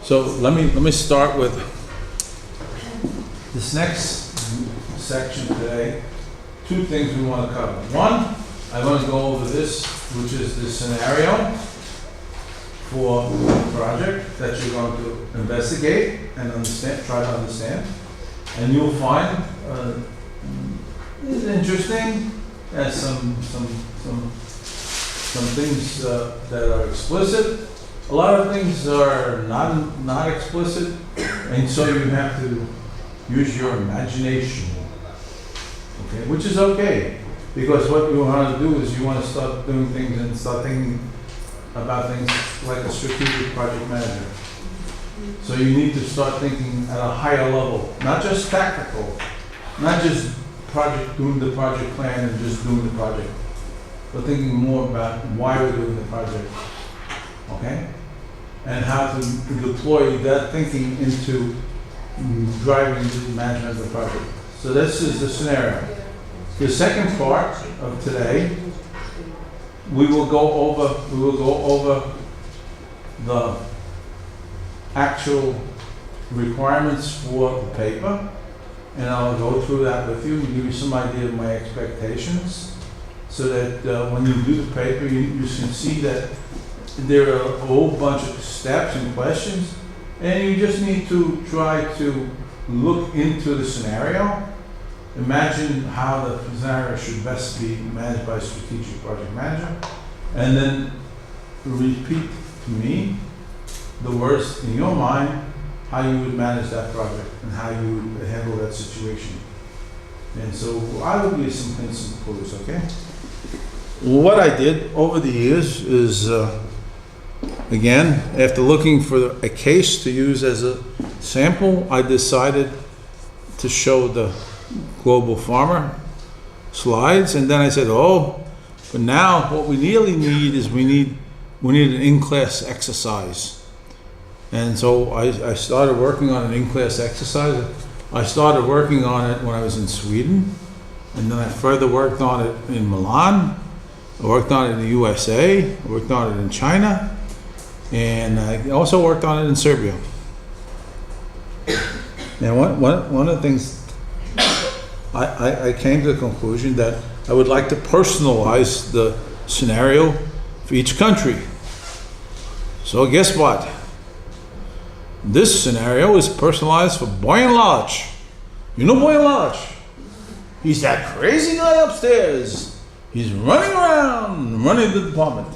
So let me start with this next section today. Two things we want to cover. One, I want to go over this, which is the scenario for the project that you're going to investigate and understand, try to understand. And you'll find it's interesting. Has some things that are explicit. A lot of things are not explicit, and so you have to use your imagination. Okay, which is okay, because what you want to do is you want to start doing things and start thinking about things like a strategic project manager. So you need to start thinking at a higher level, not just tactical, not just doing the project plan and just doing the project, but thinking more about why we're doing the project, okay? And how to deploy that thinking into driving the management of the project. So this is the scenario. The second part of today, we will go over the actual requirements for the paper, and I'll go through that with you and give you some idea of my expectations, so that when you do the paper, you can see that there are a whole bunch of steps and questions, and you just need to try to look into the scenario. Imagine how the scenario should best be managed by a strategic project manager, and then repeat to me the words in your mind how you would manage that project and how you would handle that situation. And so I will give you some hints and clues, okay? What I did over the years is, again, after looking for a case to use as a sample, I decided to show the global farmer slides, and then I said, oh, but now what we really need is we need an in-class exercise. And so I started working on an in-class exercise. I started working on it when I was in Sweden, and then I further worked on it in Milan. I worked on it in the USA, I worked on it in China, and I also worked on it in Serbia. And one of the things, I came to the conclusion that I would like to personalize the scenario for each country. So guess what? This scenario is personalized for Boyan Lalic. You know Boyan Lalic? He's that crazy guy upstairs. He's running around, running the department.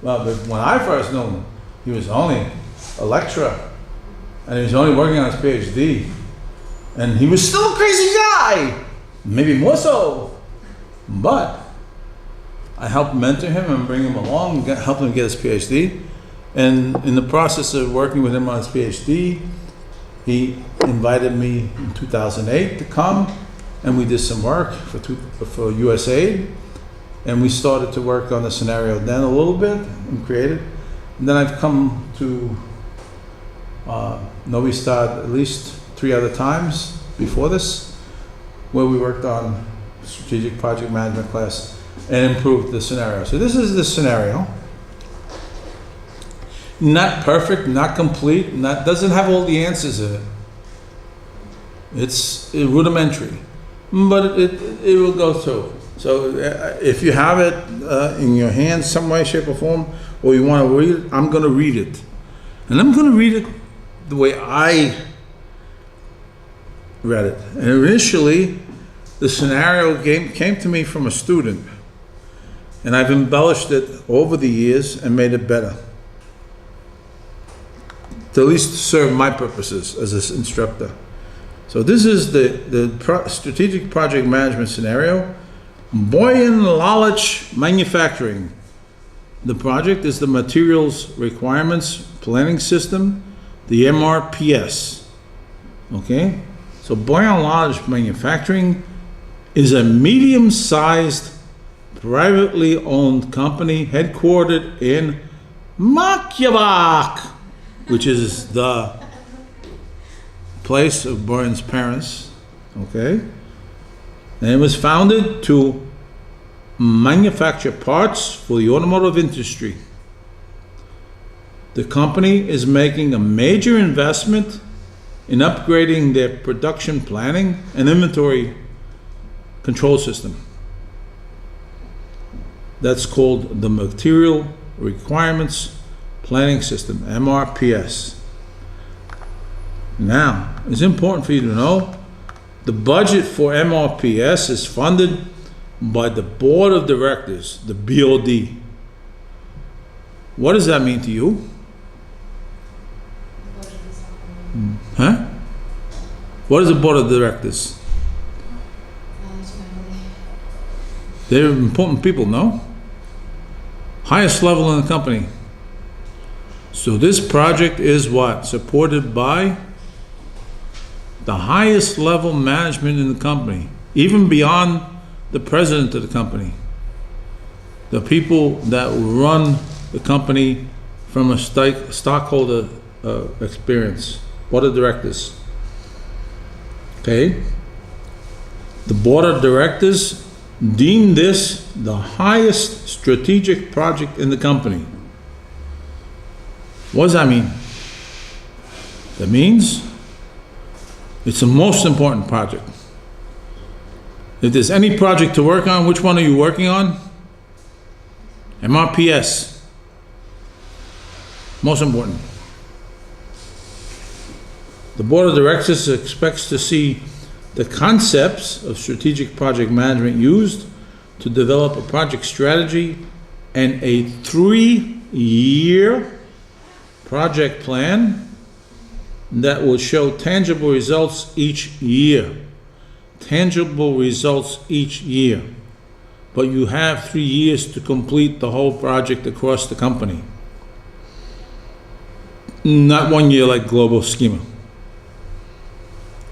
Well, but when I first knew him, he was only a lecturer, and he was only working on his PhD. And he was still a crazy guy, maybe more so. But I helped mentor him and bring him along, help him get his PhD. And in the process of working with him on his PhD, he invited me in 2008 to come, and we did some work for USAID. And we started to work on the scenario then a little bit and created. And then I've come to Novi Sad at least 3 other times before this, where we worked on strategic project management class and improved the scenario. So this is the scenario. Not perfect, not complete, doesn't have all the answers in it. It's rudimentary, but it will go through. So if you have it in your hands some way, shape or form, or you want to read it, I'm going to read it. And I'm going to read it the way I read it. And initially, the scenario came to me from a student, and I've embellished it over the years and made it better, to at least serve my purposes as an instructor. So this is the strategic project management scenario. Boyan Lalic Manufacturing. The project is the Materials Requirements Planning System, the MRPS. Okay? So Boyan Lalic Manufacturing is a medium-sized, privately owned company headquartered in Makjavak, which is the place of Boyan's parents. Okay? And it was founded to manufacture parts for the automotive industry. the company is making a major investment in upgrading their production planning and inventory control system. That's called the Material Requirements Planning System, MRPS. Now, it's important for you to know the budget for MRPS is funded by the Board of Directors, the BOD. What does that mean to you? Huh? What is the Board of Directors? They're important people, no? Highest level in the company. So this project is what? Supported by the highest level management in the company, even beyond the president of the company. The people that run the company from a stockholder experience. Board of Directors. Okay? The Board of Directors deem this the highest strategic project in the company. What does that mean? That means it's the most important project. If there's any project to work on, which one are you working on? MRPS. Most important. The Board of Directors expects to see the concepts of strategic project management used to develop a project strategy and a 3-year project plan that will show tangible results each year. Tangible results each year. But you have 3 years to complete the whole project across the company. Not 1 year like global schema.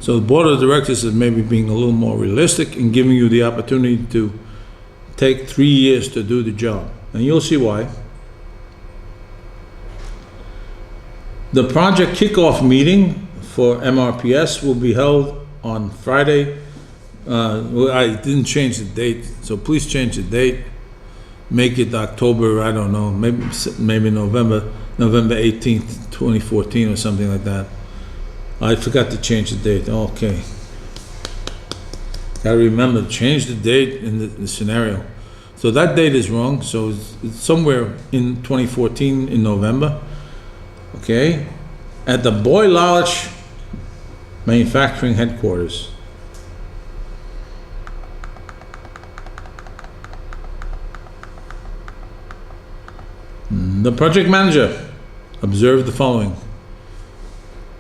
So the Board of Directors is maybe being a little more realistic and giving you the opportunity to take 3 years to do the job. And you'll see why. The project kickoff meeting for MRPS will be held on Friday. Well, I didn't change the date, so please change the date. Make it October, I don't know, maybe November 18th, 2014 or something like that. I forgot to change the date. Okay. Gotta remember, change the date in the scenario. So that date is wrong, so it's somewhere in 2014 in November. Okay? At the Boy Lodge Manufacturing Headquarters. The project manager observed the following.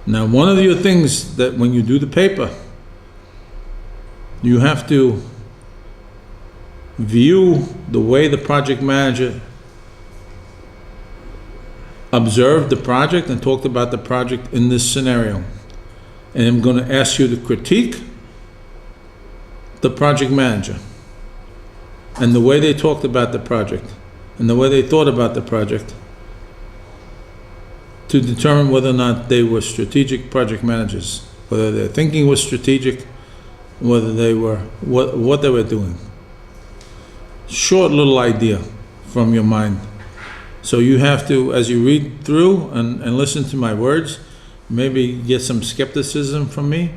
Now, one of your things that when you do the paper, you have to view the way the project manager observed the project and talked about the project in this scenario. And I'm going to ask you to critique the project manager and the way they talked about the project and the way they thought about the project to determine whether or not they were strategic project managers, whether their thinking was strategic, whether they were, what they were doing. Short little idea from your mind. So you have to, as you read through and listen to my words, maybe get some skepticism from me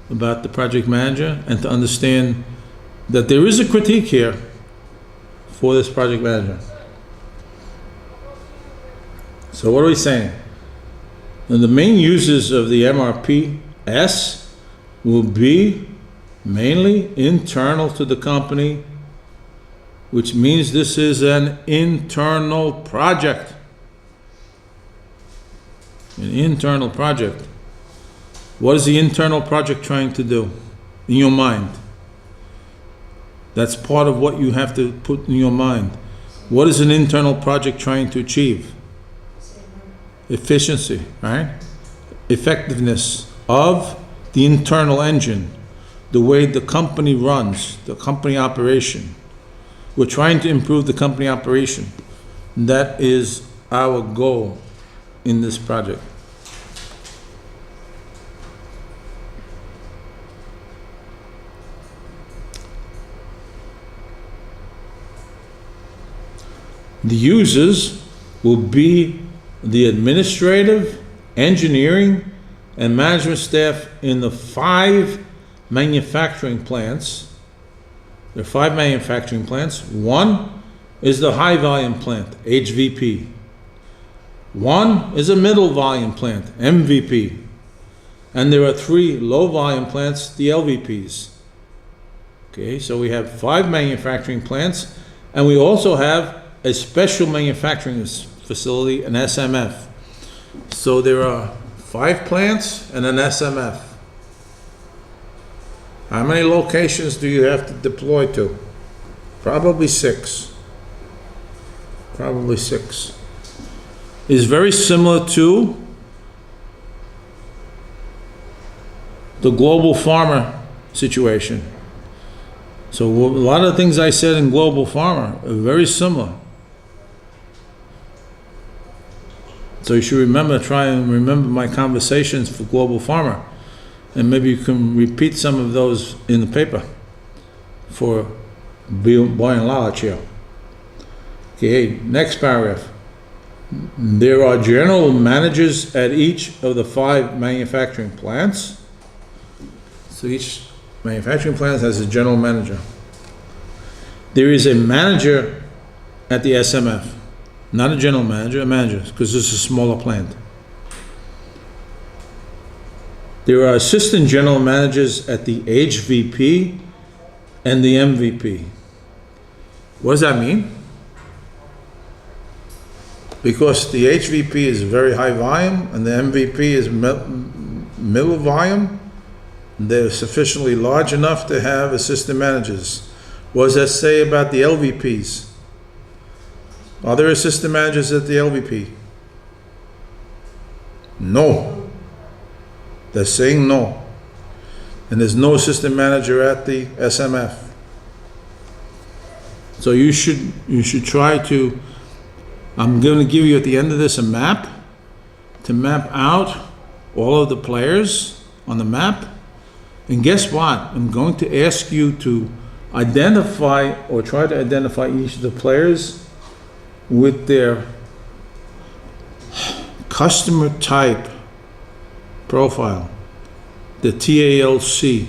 about the project manager and to understand that there is a critique here for this project manager. So what are we saying? And the main uses of the MRPS will be mainly internal to the company, which means this is an internal project. An internal project. What is the internal project trying to do in your mind? That's part of what you have to put in your mind. What is an internal project trying to achieve? Efficiency, right? Effectiveness of the internal engine, the way the company runs, the company operation. We're trying to improve the company operation. That is our goal in this project. The users will be the administrative, engineering, and management staff in the 5 manufacturing plants. There are 5 manufacturing plants. One is the high volume plant, HVP. One is a middle volume plant, MVP. And there are 3 low volume plants, the LVPs. Okay, so we have 5 manufacturing plants, and we also have a special manufacturing facility, an SMF. So there are 5 plants and an SMF. How many locations do you have to deploy to? Probably 6. Probably 6. It's very similar to the global pharma situation. So a lot of the things I said in global pharma are very similar. So you should remember, try and remember my conversations for global pharma, and maybe you can repeat some of those in the paper for Boy and Lala here. Okay, next paragraph. There are general managers at each of the 5 manufacturing plants. So each manufacturing plant has a general manager. There is a manager at the SMF. Not a general manager, a manager, because this is a smaller plant. There are assistant general managers at the HVP and the MVP. What does that mean? Because the HVP is very high volume and the MVP is middle volume, they're sufficiently large enough to have assistant managers. What does that say about the LVPs? Are there assistant managers at the LVP? No. They're saying no. And there's no assistant manager at the SMF. So you should try to, I'm going to give you at the end of this a map to map out all of the players on the map. And guess what? I'm going to ask you to identify or try to identify each of the players with their customer type profile, the TALC.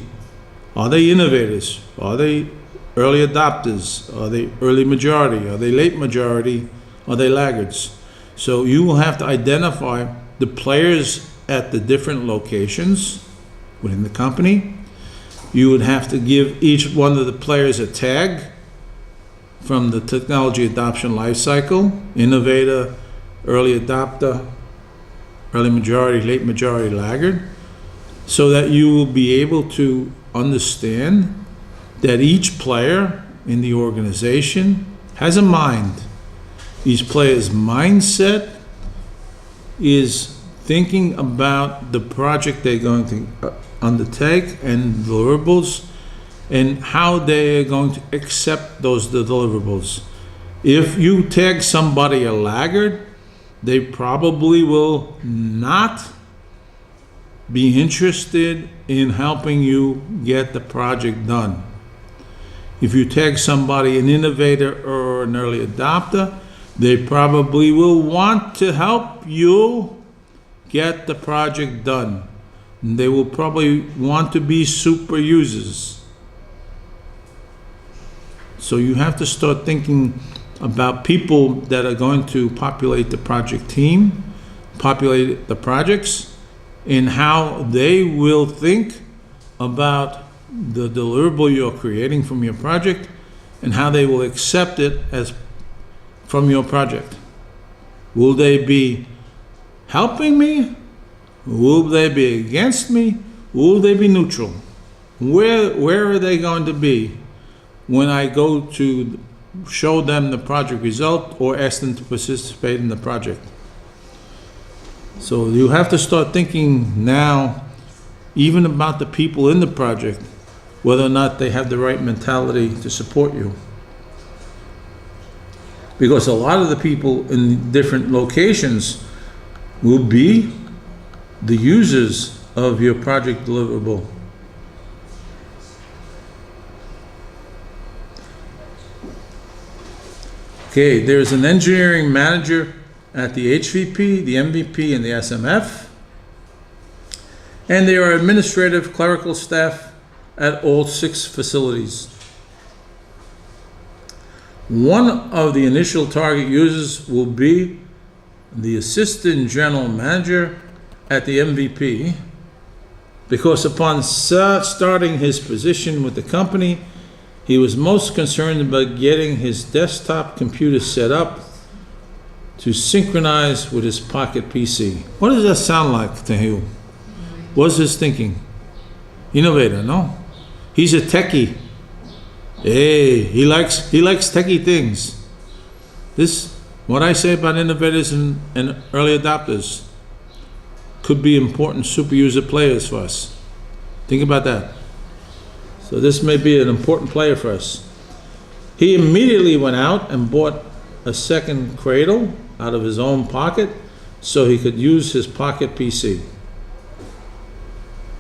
Are they innovators? Are they early adopters? Are they early majority? Are they late majority? Are they laggards? So you will have to identify the players at the different locations within the company. You would have to give each one of the players a tag from the technology adoption life cycle: innovator, early adopter, early majority, late majority, laggard, so that you will be able to understand that each player in the organization has a mind. Each player's mindset is thinking about the project they're going to undertake and deliverables, and how they are going to accept those deliverables. If you tag somebody a laggard, they probably will not be interested in helping you get the project done. If you tag somebody an innovator or an early adopter, they probably will want to help you get the project done. And they will probably want to be super users. So you have to start thinking about people that are going to populate the project team, populate the projects, and how they will think about the deliverable you're creating from your project, and how they will accept it as from your project. Will they be helping me? Will they be against me? Will they be neutral? Where are they going to be when I go to show them the project result or ask them to participate in the project? So you have to start thinking now even about the people in the project, whether or not they have the right mentality to support you. Because a lot of the people in different locations will be the users of your project deliverable. Okay, there's an engineering manager at the HVP, the MVP, and the SMF. And they are administrative clerical staff at all 6 facilities. One of the initial target users will be the assistant general manager at the MVP, because upon starting his position with the company, he was most concerned about getting his desktop computer set up to synchronize with his pocket PC. What does that sound like to you? What's his thinking? Innovator, no? He's a techie. Hey, he likes techie things. This, what I say about innovators and early adopters, could be important super user players for us. Think about that. So this may be an important player for us. He immediately went out and bought a second cradle out of his own pocket so he could use his pocket PC.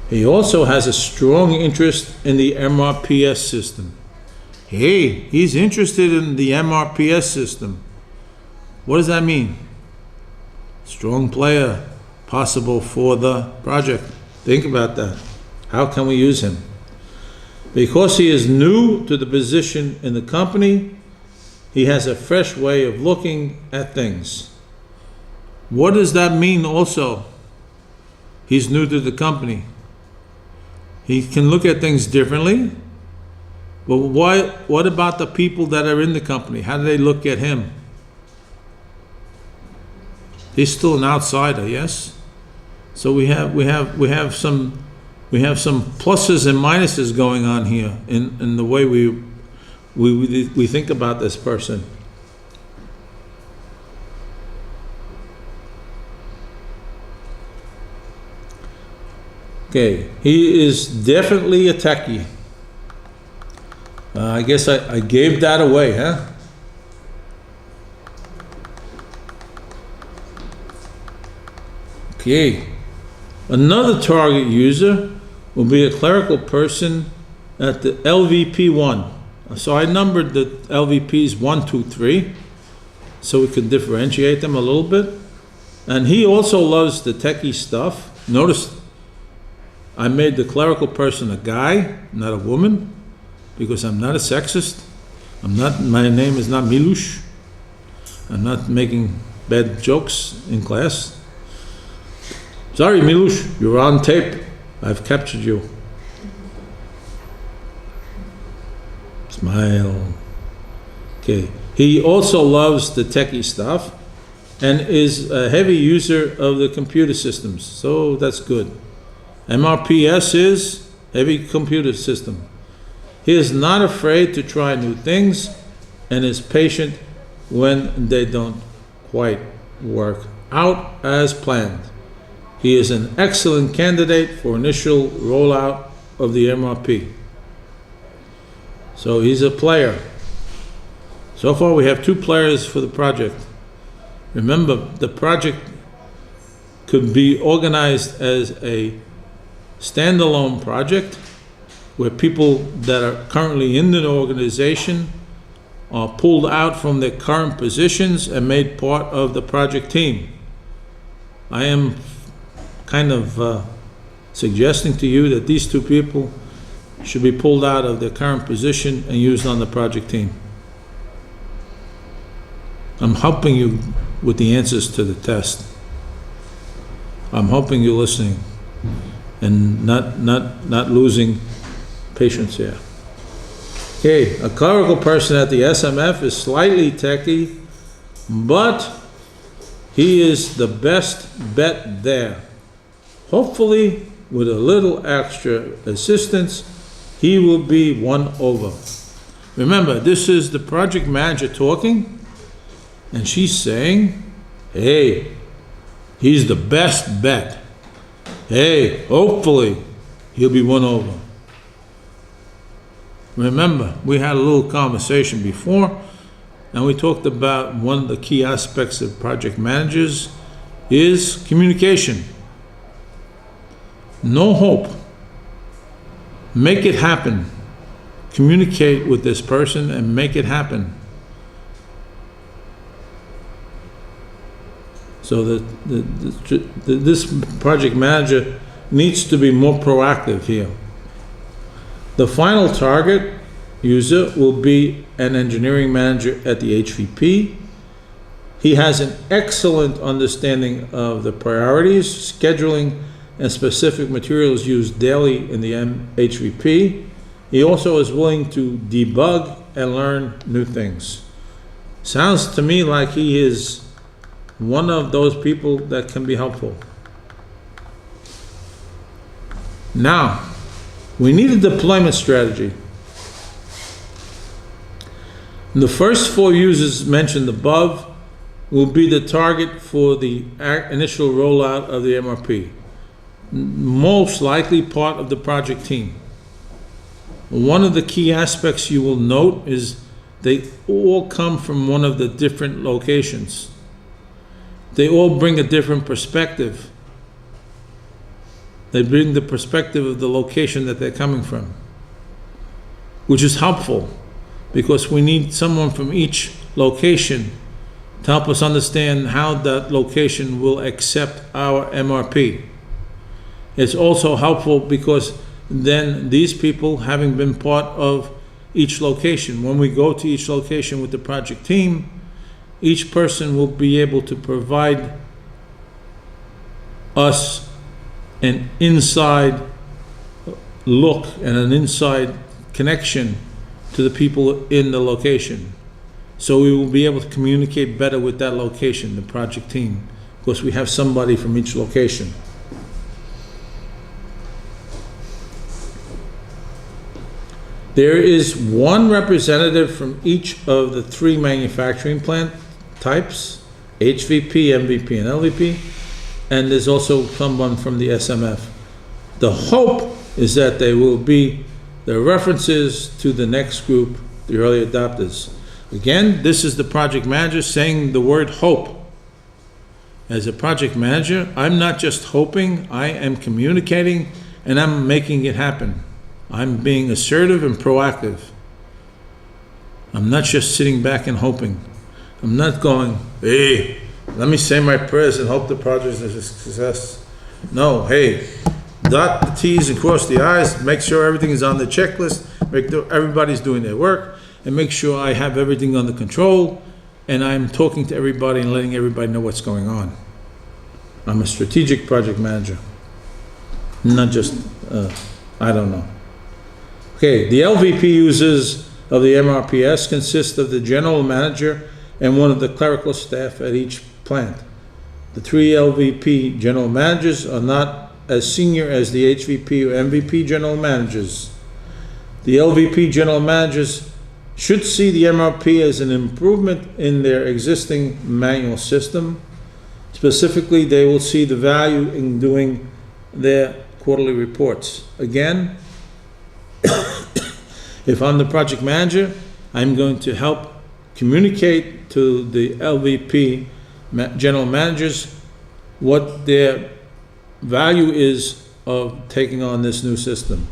He also has a strong interest in the MRPS system. Hey, he's interested in the MRPS system. What does that mean? Strong player, possible for the project. Think about that. How can we use him? Because he is new to the position in the company, he has a fresh way of looking at things. What does that mean also? He's new to the company. He can look at things differently. But what about the people that are in the company? How do they look at him? He's still an outsider, yes? So we have some pluses and minuses going on here in the way we think about this person. Okay, he is definitely a techie. I guess I gave that away, huh? Okay, another target user will be a clerical person at the LVP1. So I numbered the LVPs 1, 2, 3, so we could differentiate them a little bit. And he also loves the techie stuff. Notice I made the clerical person a guy, not a woman, because I'm not a sexist. My name is not Milush. I'm not making bad jokes in class. Sorry, Milush, you're on tape. I've captured you. Smile. Okay. He also loves the techie stuff and is a heavy user of the computer systems, so that's good. MRPS is heavy computer system. He is not afraid to try new things and is patient when they don't quite work out as planned. He is an excellent candidate for initial rollout of the MRP. So he's a player. So far we have 2 players for the project. Remember, the project could be organized as a standalone project where people that are currently in the organization are pulled out from their current positions and made part of the project team. I am kind of suggesting to you that these 2 people should be pulled out of their current position and used on the project team. I'm helping you with the answers to the test. I'm hoping you're listening and not losing patience here. Okay, a clerical person at the SMF is slightly techie, but he is the best bet there. Hopefully, with a little extra assistance, he will be won over. Remember, this is the project manager talking, and she's saying, hey, he's the best bet. Hey, hopefully, he'll be won over. Remember, we had a little conversation before, and we talked about one of the key aspects of project managers is communication. No hope. Make it happen. Communicate with this person and make it happen. So this project manager needs to be more proactive here. The final target user will be an engineering manager at the HVP. He has an excellent understanding of the priorities, scheduling, and specific materials used daily in the HVP. He also is willing to debug and learn new things. Sounds to me like he is one of those people that can be helpful. Now, we need a deployment strategy. The first 4 users mentioned above will be the target for the initial rollout of the MRP. Most likely part of the project team. One of the key aspects you will note is they all come from one of the different locations. They all bring a different perspective. They bring the perspective of the location that they're coming from, which is helpful because we need someone from each location to help us understand how that location will accept our MRP. It's also helpful because then these people, having been part of each location, when we go to each location with the project team, each person will be able to provide us an inside look and an inside connection to the people in the location. So we will be able to communicate better with that location, the project team, because we have somebody from each location. There is one representative from each of the 3 manufacturing plant types, HVP, MVP, and LVP, and there's also someone from the SMF. The hope is that they will be the references to the next group, the early adopters. Again, this is the project manager saying the word hope. As a project manager, I'm not just hoping, I am communicating and I'm making it happen. I'm being assertive and proactive. I'm not just sitting back and hoping. I'm not going, hey, let me say my prayers and hope the project is a success. No, hey, dot the T's and cross the I's, make sure everything is on the checklist, everybody's doing their work, and make sure I have everything under control, and I'm talking to everybody and letting everybody know what's going on. I'm a strategic project manager, not just, I don't know. Okay, the LVP users of the MRPS consist of the general manager and one of the clerical staff at each plant. The 3 LVP general managers are not as senior as the HVP or MVP general managers. The LVP general managers should see the MRP as an improvement in their existing manual system. Specifically, they will see the value in doing their quarterly reports. Again, if I'm the project manager, I'm going to help communicate to the LVP general managers what their value is of taking on this new system.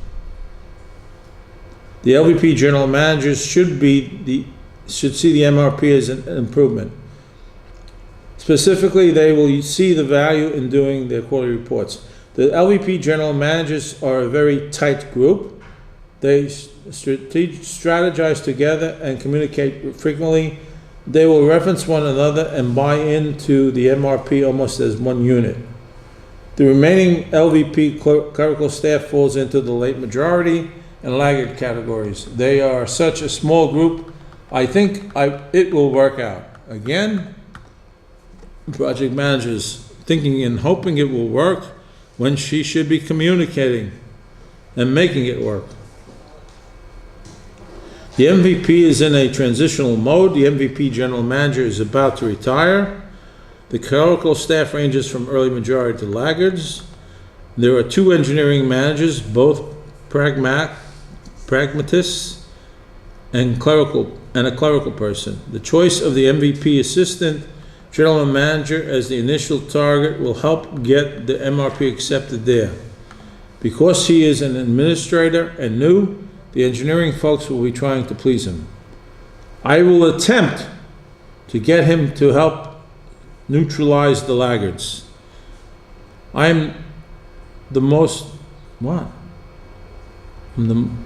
The LVP general managers should see the MRP as an improvement. Specifically, they will see the value in doing their quarterly reports. The LVP general managers are a very tight group. They strategize together and communicate frequently. They will reference one another and buy into the MRP almost as one unit. The remaining LVP clerical staff falls into the late majority and laggard categories. They are such a small group, I think it will work out. Again, project managers thinking and hoping it will work when she should be communicating and making it work. The MVP is in a transitional mode. The MVP general manager is about to retire. The clerical staff ranges from early majority to laggards. There are 2 engineering managers, both pragmatists and a clerical person. The choice of the MVP assistant general manager as the initial target will help get the MRP accepted there. Because he is an administrator and new, the engineering folks will be trying to please him. I will attempt to get him to help neutralize the laggards. I'm the most, what? I'm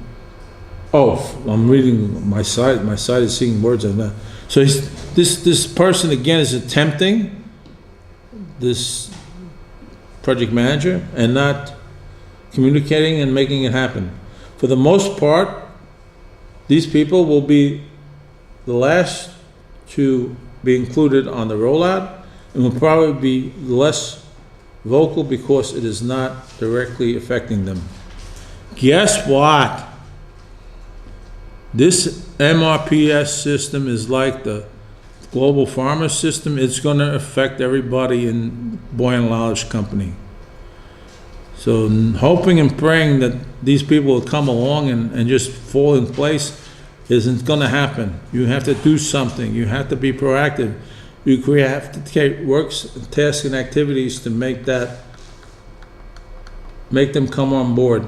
reading my side. My side is seeing words on that. So this person again is attempting, this project manager, and not communicating and making it happen. For the most part, these people will be the last to be included on the rollout, and will probably be less vocal because it is not directly affecting them. Guess what? This MRPS system is like the global pharma system. It's going to affect everybody in Boyan Lalish company. So hoping and praying that these people will come along and just fall in place isn't going to happen. You have to do something. You have to be proactive. You have to take works, tasks, and activities to make them come on board.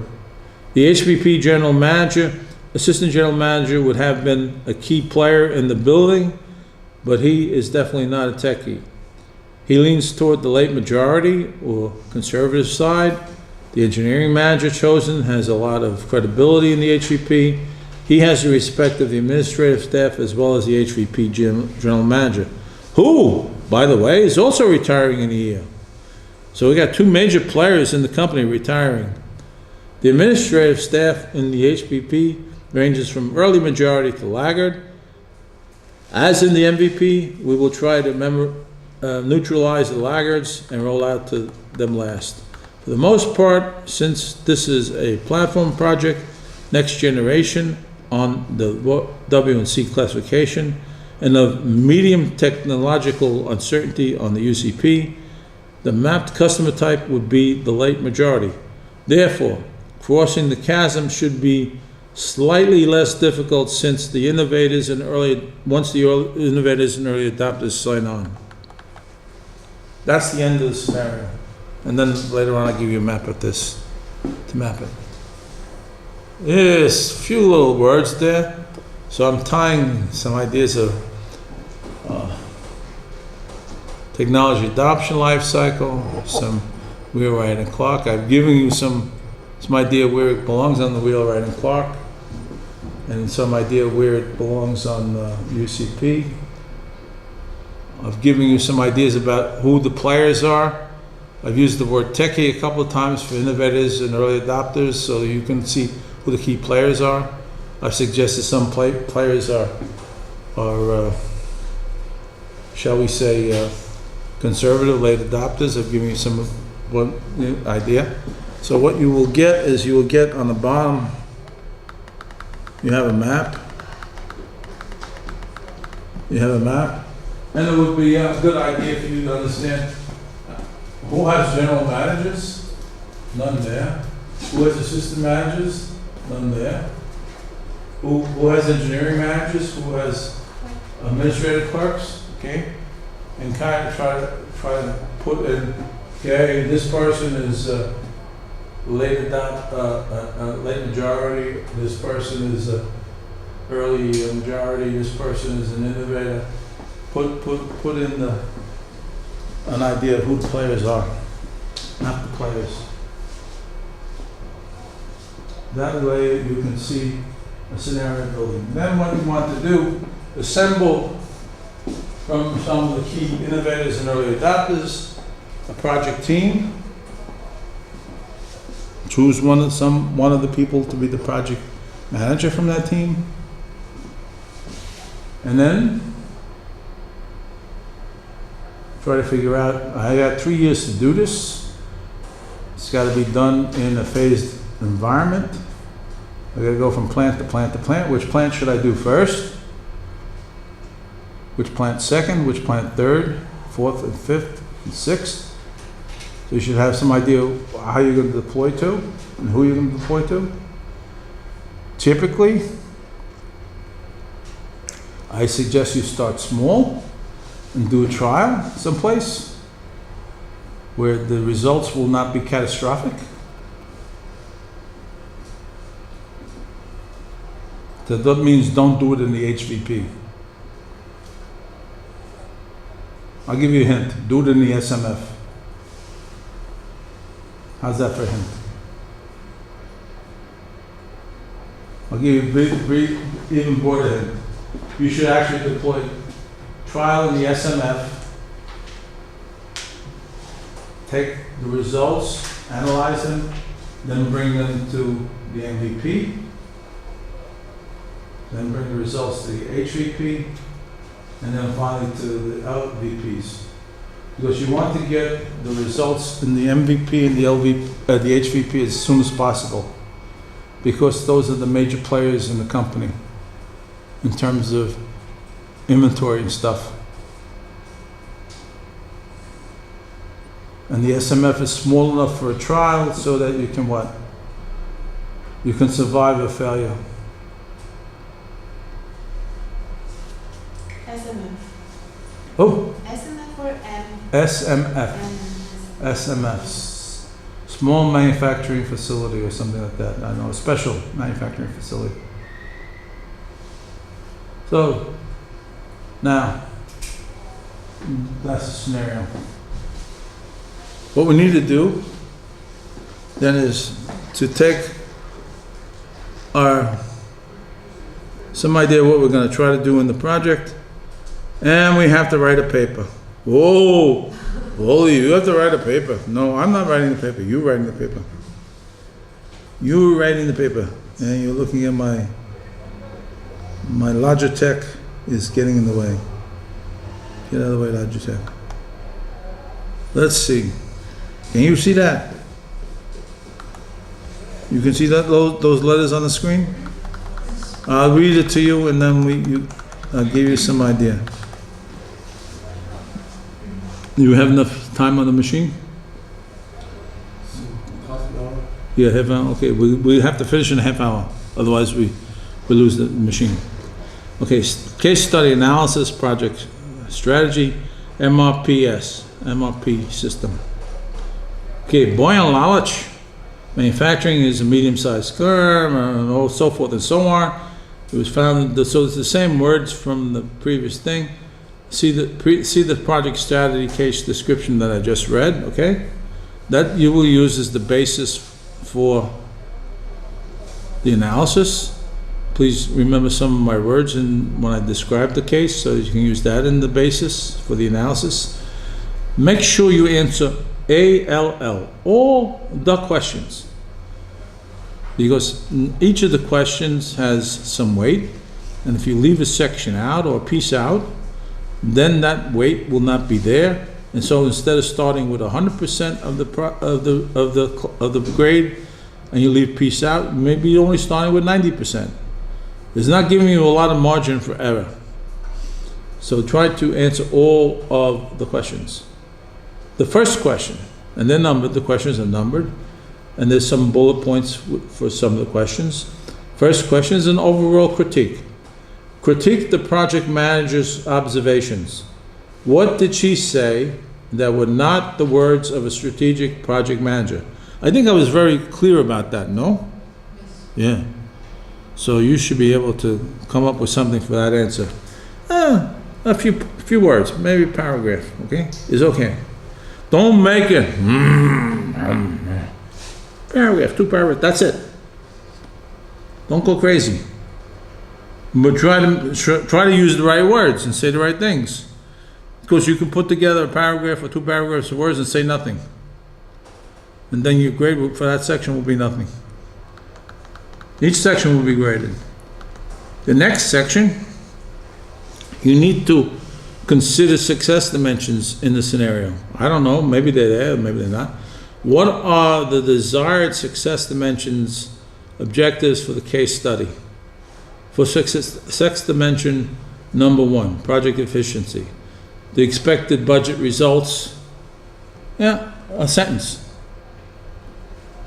The HVP general manager, assistant general manager would have been a key player in the building, but he is definitely not a techie. He leans toward the late majority or conservative side. The engineering manager chosen has a lot of credibility in the HVP. He has the respect of the administrative staff as well as the HVP general manager, who, by the way, is also retiring in a year. So we got two major players in the company retiring. The administrative staff in the HVP ranges from early majority to laggard. As in the MVP, we will try to neutralize the laggards and roll out to them last. For the most part, since this is a platform project, next generation on the W and C classification, and of medium technological uncertainty on the UCP, the mapped customer type would be the late majority. Therefore, crossing the chasm should be slightly less difficult since the innovators and once the innovators and early adopters sign on. That's the end of the scenario. And then later on I'll give you a map of this to map it. Yes, a few little words there. So I'm tying some ideas of technology adoption life cycle, some wheel-riding clock. I've given you some idea where it belongs on the wheel-riding clock, and some idea where it belongs on UCP. I've given you some ideas about who the players are. I've used the word techie a couple of times for innovators and early adopters, so you can see who the key players are. I've suggested some players are shall we say, conservative late adopters. I've given you some idea. So what you will get is you will get on the bottom, you have a map. You have a map. And it would be a good idea for you to understand who has general managers? None there. Who has assistant managers? None there. Who has engineering managers? Who has administrative clerks? Okay? And kind of try to put in, okay, this person is late majority, this person is early majority, this person is an innovator. Put in an idea of who the players are, not the players. That way you can see a scenario building. Then what you want to do, assemble from some of the key innovators and early adopters a project team. Choose one of the people to be the project manager from that team. And then try to figure out, I got 3 years to do this. It's got to be done in a phased environment. I got to go from plant to plant to plant. Which plant should I do first? Which plant second? Which plant third, fourth, and fifth, and sixth? So you should have some idea how you're going to deploy to and who you're going to deploy to. Typically, I suggest you start small and do a trial someplace where the results will not be catastrophic. That means don't do it in the HVP. I'll give you a hint. Do it in the SMF. How's that for a hint? I'll give you a even broader hint. You should actually deploy trial in the SMF, take the results, analyze them, then bring them to the MVP, then bring the results to the HVP, and then finally to the LVPs. Because you want to get the results in the MVP and the the HVP as soon as possible, because those are the major players in the company in terms of inventory and stuff. And the SMF is small enough for a trial so that you can what? You can survive a failure. SMF. Oh, SMF or M? SMF. M. SMFs. Small manufacturing facility or something like that. I don't know, a special manufacturing facility. So, now, that's the scenario. What we need to do then is to take some idea of what we're going to try to do in the project, and we have to write a paper. Whoa, Poli, you have to write a paper. No, I'm not writing the paper. You're writing the paper. You're writing the paper, and you're looking at my Logitech is getting in the way. Get out of the way, Logitech. Let's see. Can you see that? You can see that those letters on the screen? I'll read it to you, and then I'll give you some idea. You have enough time on the machine? Yeah, half hour. Okay, we have to finish in a half hour. Otherwise, we lose the machine. Okay, case study analysis, project strategy, MRP system. Okay, Boyan Lalich, manufacturing is a medium-sized firm, and so forth and so on. It was found, so it's the same words from the previous thing. See the project strategy case description that I just read, okay? That you will use as the basis for the analysis. Please remember some of my words when I describe the case, so you can use that in the basis for the analysis. Make sure you answer ALL, all the questions, because each of the questions has some weight, and if you leave a section out or a piece out, then that weight will not be there. And so instead of starting with 100% of the grade, and you leave a piece out, maybe you're only starting with 90%. It's not giving you a lot of margin for error. So try to answer all of the questions. The first question, and they're numbered, the questions are numbered, and there's some bullet points for some of the questions. First question is an overall critique. Critique the project manager's observations. What did she say that were not the words of a strategic project manager? I think I was very clear about that, no? Yes. Yeah. So you should be able to come up with something for that answer. A few words, maybe a paragraph, okay? Is okay. Don't make it paragraph, 2 paragraphs, that's it. Don't go crazy. But try to use the right words and say the right things. Because you can put together a paragraph or 2 paragraphs of words and say nothing. And then your grade for that section will be nothing. Each section will be graded. The next section, you need to consider success dimensions in the scenario. I don't know, maybe they're there, maybe they're not. What are the desired success dimensions, objectives for the case study? For success dimension number 1, project efficiency. The expected budget results, yeah, a sentence.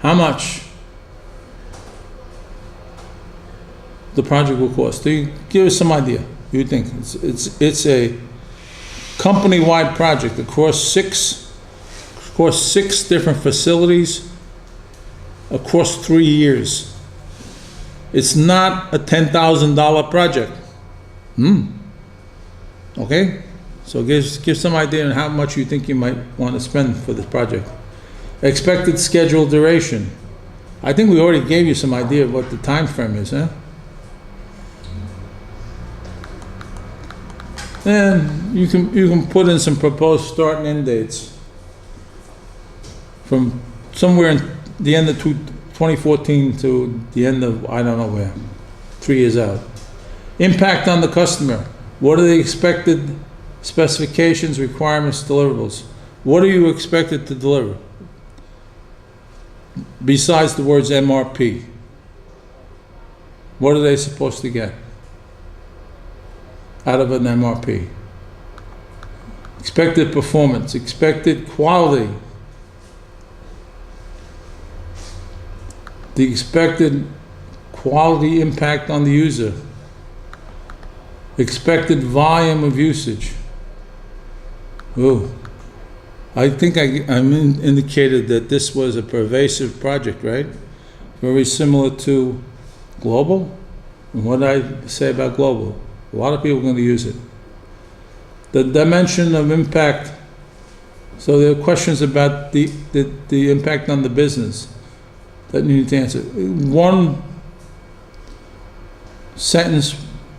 How much the project will cost? Do you give us some idea? You think it's a company-wide project across six different facilities across 3 years. It's not a $10,000 project. Okay? So give some idea on how much you think you might want to spend for this project. Expected schedule duration. I think we already gave you some idea of what the time frame is, huh? And you can put in some proposed start and end dates from somewhere in the end of 2014 to the end of, I don't know where, 3 years out. Impact on the customer. What are the expected specifications, requirements, deliverables? What are you expected to deliver? Besides the words MRP. What are they supposed to get out of an MRP? Expected performance, expected quality, the expected quality impact on the user, expected volume of usage. Oh, I think I indicated that this was a pervasive project, right? Very similar to global. And what did I say about global? A lot of people are going to use it. The dimension of impact. So there are questions about the impact on the business that you need to answer. One sentence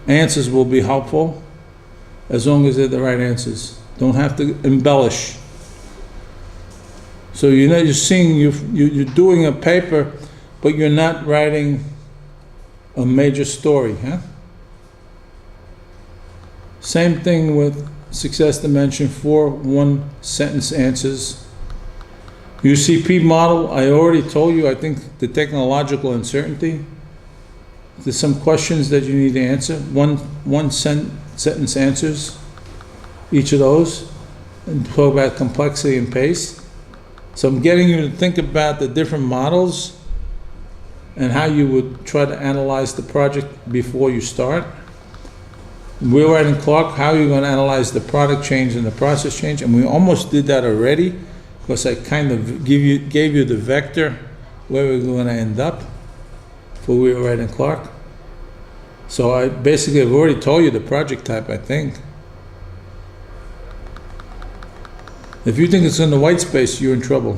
answers will be helpful as long as they're the right answers. Don't have to embellish. So you're seeing, you're doing a paper, but you're not writing a major story, huh? Same thing with success dimension 4, 1 sentence answers. UCP model, I already told you, I think the technological uncertainty. There's some questions that you need to answer. One sentence answers each of those, and talk about complexity and pace. So I'm getting you to think about the different models and how you would try to analyze the project before you start. We're writing Clark, how are you going to analyze the product change and the process change? And we almost did that already, because I kind of gave you the vector where we're going to end up for we were writing Clark. So I basically have already told you the project type, I think. If you think it's in the white space, you're in trouble.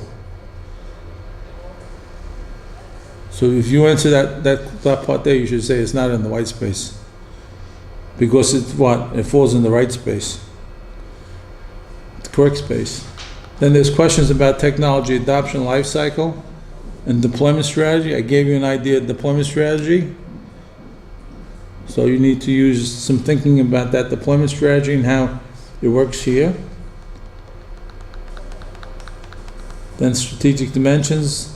So if you answer that part there, you should say it's not in the white space. Because it's what? It falls in the right space. The correct space. Then there's questions about technology adoption life cycle and deployment strategy. I gave you an idea of deployment strategy. So you need to use some thinking about that deployment strategy and how it works here. Then strategic dimensions.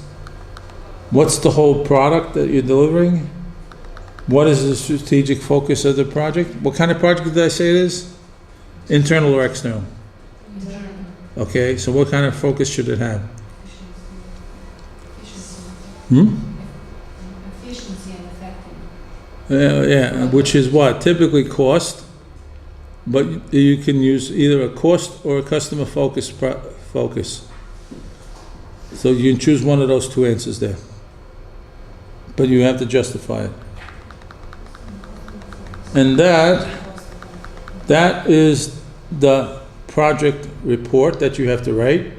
What's the whole product that you're delivering? What is the strategic focus of the project? What kind of project did I say it is? Internal or external? Internal. Okay, so what kind of focus should it have? Efficiency and effectiveness. Yeah, which is what? Typically cost, but you can use either a cost or a customer focus. So you can choose one of those two answers there. But you have to justify it. And that is the project report that you have to write.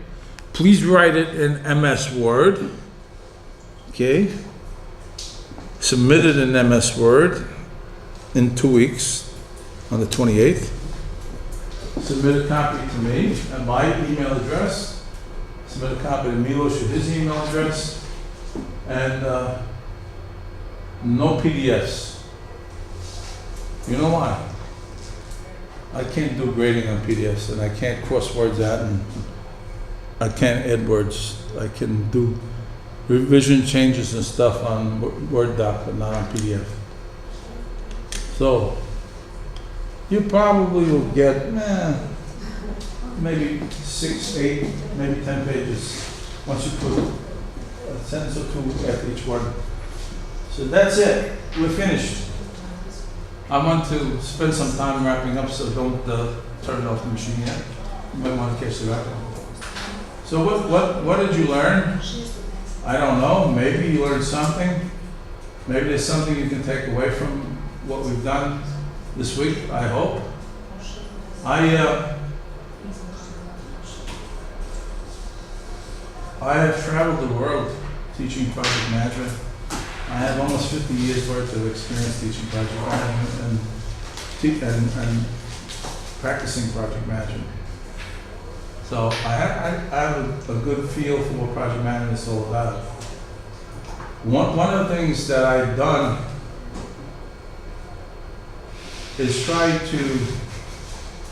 Please write it in MS Word. Okay? Submit it in MS Word in 2 weeks, on the 28th. Submit a copy to me at my email address. Submit a copy to Milos at his email address. And no PDFs. You know why? I can't do grading on PDFs, and I can't cross words out, and I can't add words. I can do revision changes and stuff on Word doc, but not on PDF. So you probably will get maybe 6, 8, maybe 10 pages once you put a sentence or two after each word. So that's it. We're finished. I want to spend some time wrapping up, so don't turn off the machine yet. You might want to catch the wrapping. So what did you learn? I don't know. Maybe you learned something. Maybe there's something you can take away from what we've done this week, I hope. I have traveled the world teaching project management. I have almost 50 years worth of experience teaching project management and practicing project management. So I have a good feel for what project management is all about. One of the things that I've done is try to,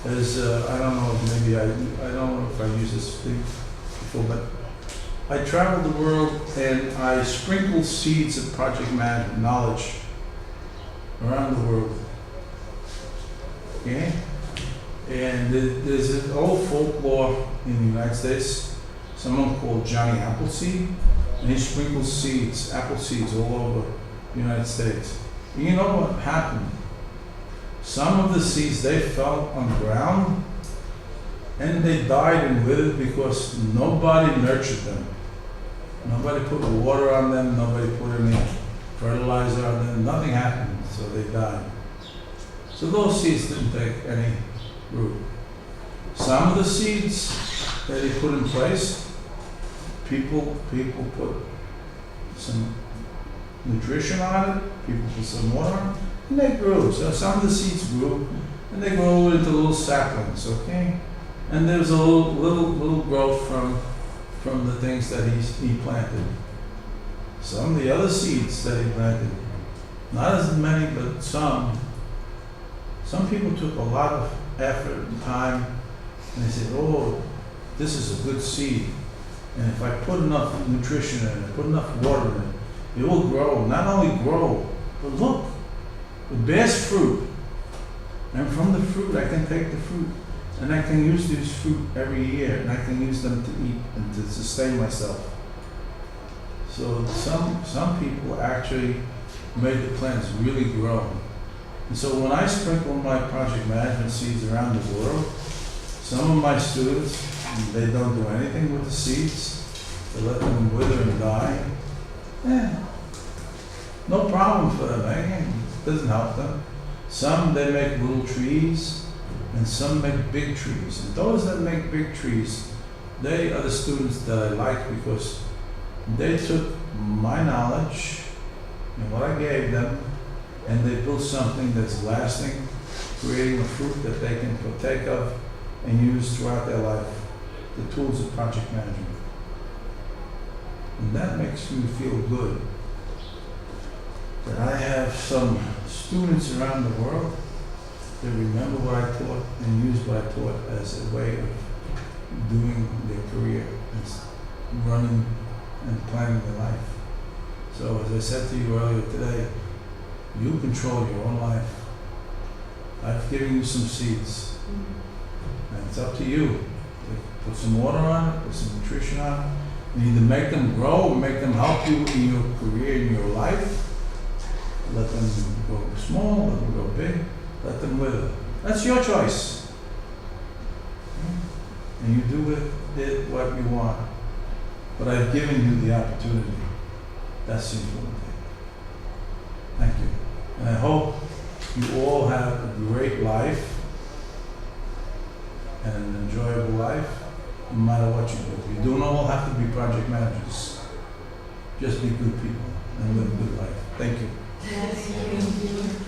I don't know, maybe I don't know if I used this before, but I traveled the world and I sprinkled seeds of project management knowledge around the world. Okay? And there's an old folklore in the United States, someone called Johnny Appleseed, and he sprinkles seeds, apple seeds all over the United States. You know what happened? Some of the seeds, they fell on the ground and they died and withered because nobody nurtured them. Nobody put water on them, nobody put any fertilizer on them, nothing happened, so they died. So those seeds didn't take any root. Some of the seeds that he put in place, people put some nutrition on it, people put some water on it, and they grew. So some of the seeds grew, and they grew into little saplings, okay? And there's a little growth from the things that he planted. Some of the other seeds that he planted, not as many, but some people took a lot of effort and time, and they said, oh, this is a good seed. And if I put enough nutrition in it, put enough water in it, it will grow. Not only grow, but look, it bears fruit. And from the fruit, I can take the fruit, and I can use these fruit every year, and I can use them to eat and to sustain myself. So some people actually made the plants really grow. And so when I sprinkle my project management seeds around the world, some of my students, they don't do anything with the seeds. They let them wither and die. No problem for them, it doesn't help them. Some, they make little trees, and some make big trees. And those that make big trees, they are the students that I like because they took my knowledge and what I gave them, and they built something that's lasting, creating a fruit that they can partake of and use throughout their life, the tools of project management. And that makes me feel good that I have some students around the world that remember what I taught and use what I taught as a way of doing their career and running and planning their life. So as I said to you earlier today, you control your own life. I've given you some seeds, and it's up to you. Put some water on it, put some nutrition on it, and either make them grow or make them help you in your career, in your life. Let them grow small, let them grow big, let them wither. That's your choice. And you do with it what you want. But I've given you the opportunity. That's the important thing. Thank you. And I hope you all have a great life and an enjoyable life, no matter what you do. You don't all have to be project managers. Just be good people and live a good life. Thank you. Yes, thank you.